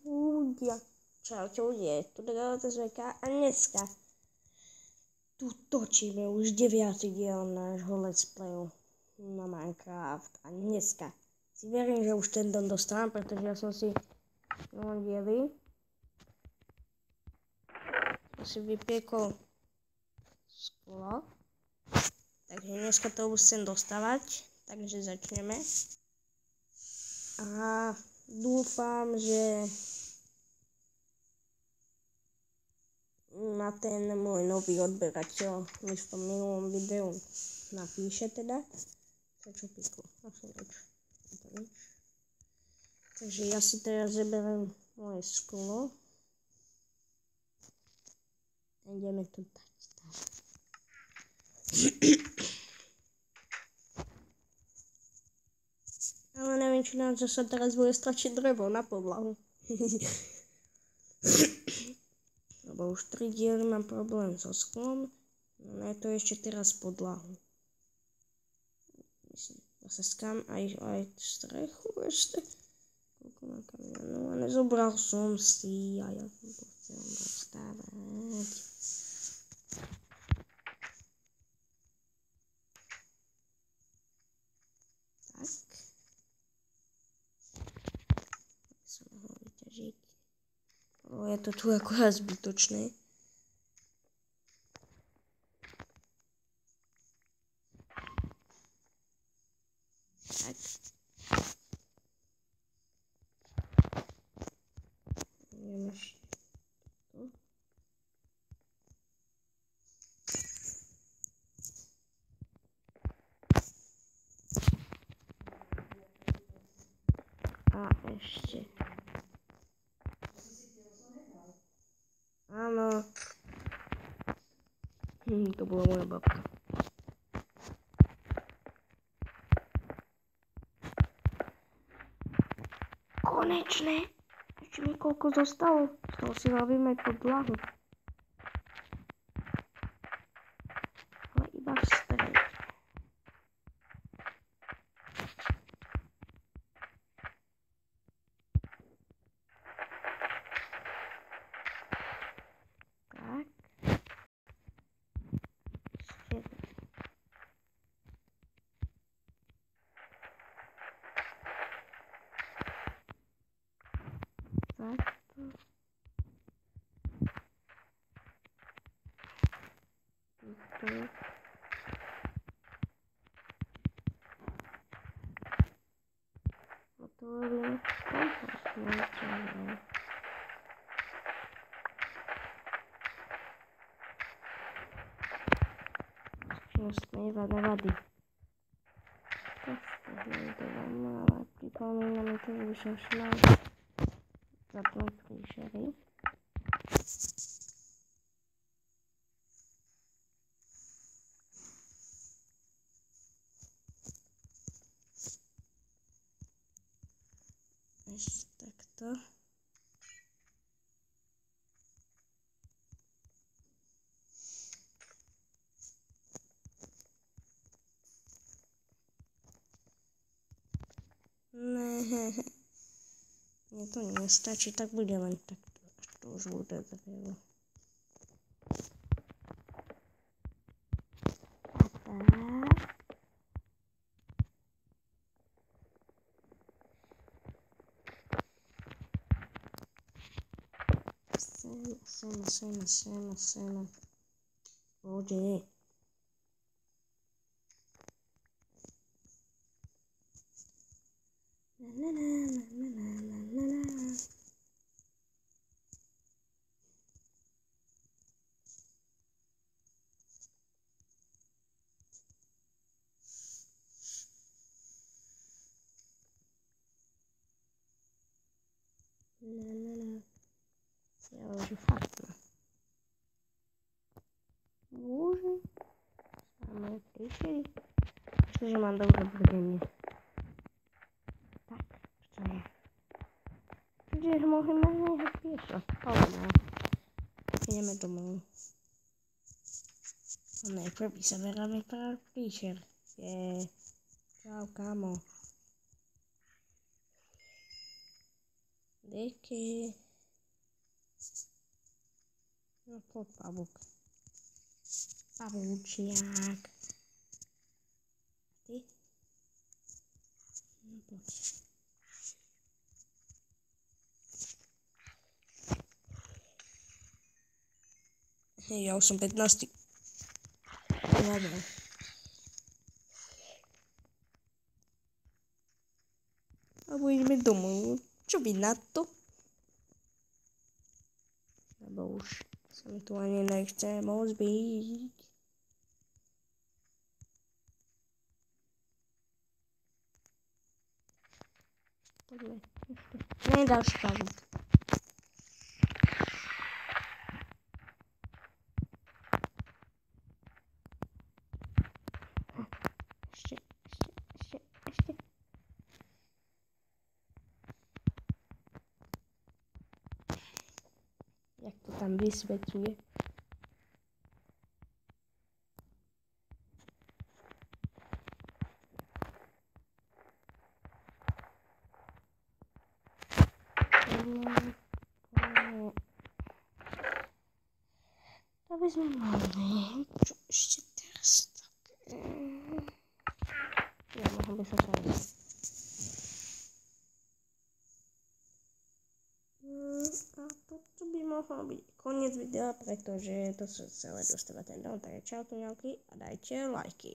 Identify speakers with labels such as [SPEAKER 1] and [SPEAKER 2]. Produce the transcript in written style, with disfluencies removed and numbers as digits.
[SPEAKER 1] ľudia. Čaute ľudia, tu Dragotezveka a dneska tu točíme už 9. diel nášho let's playu na Minecraft a dneska si verím, že už ten dom dostanem, pretože ja som si diely si vypiekol sklo, takže dneska to už chcem dostávať, takže začneme a dúfam, že na ten môj nový odberateľ mi v tom minulom videu napíše teda. Čo písku? Asi nič. Takže ja si teraz zeberiem moje sklo. A ideme tu dať. Ale neviem, či nám zase teraz bude stačiť drevo na podlahu. Lebo už 3 diely mám problém so sklom, no ne to ešte teraz podlahu. Myslím, zase skam aj strechu ešte. Koľko mám kameňa, no a nezobral som si a ja som to chcel dostávať. Tak. Tak som mohol vyťažiť. Je to tu akurát zbytočné. Tak. Idem ešte tu. A ešte. Áno. To bola moja babka. Konečne! Ešte mi koľko zostalo. Z toho si robíme podlahu. Ale iba v strede. Tak. Takto. Tuto. Otvorím kompostné černé. Čistné nevady. To vám ale pripomína mi to, že by som si mal zapnúť príšery. Ešte takto. Mne to nestačí, tak bude len takto. Až to už bude drevo. Sem. Bode. Ja už fakt no. Bože. Máme príšery. Myslím, že mám dobré brdenie. Tak, čo je? Takže môžeme nehať piesok. Ale ne. Ideme domov. A najprv vysaberáme pár príšer. Čau, kámo. Díky. No poď, pavúk. Pavúčňák. Ty? No poď. Ja už som 15. Dobre. Alebo ideme domov. Čo by na to? Lebo už sa mi tu ani nechce moc byť. Poďme. Nedáš pavúk. Ešte. Jak to tam vysvetľuje. To by sme mali. Čo ešte teraz také? Ja mohol by som sa ísť. A toto by mohol byť koniec videa, pretože to sa celé dostáva ten dom. Takže čaute, a dajte lajky.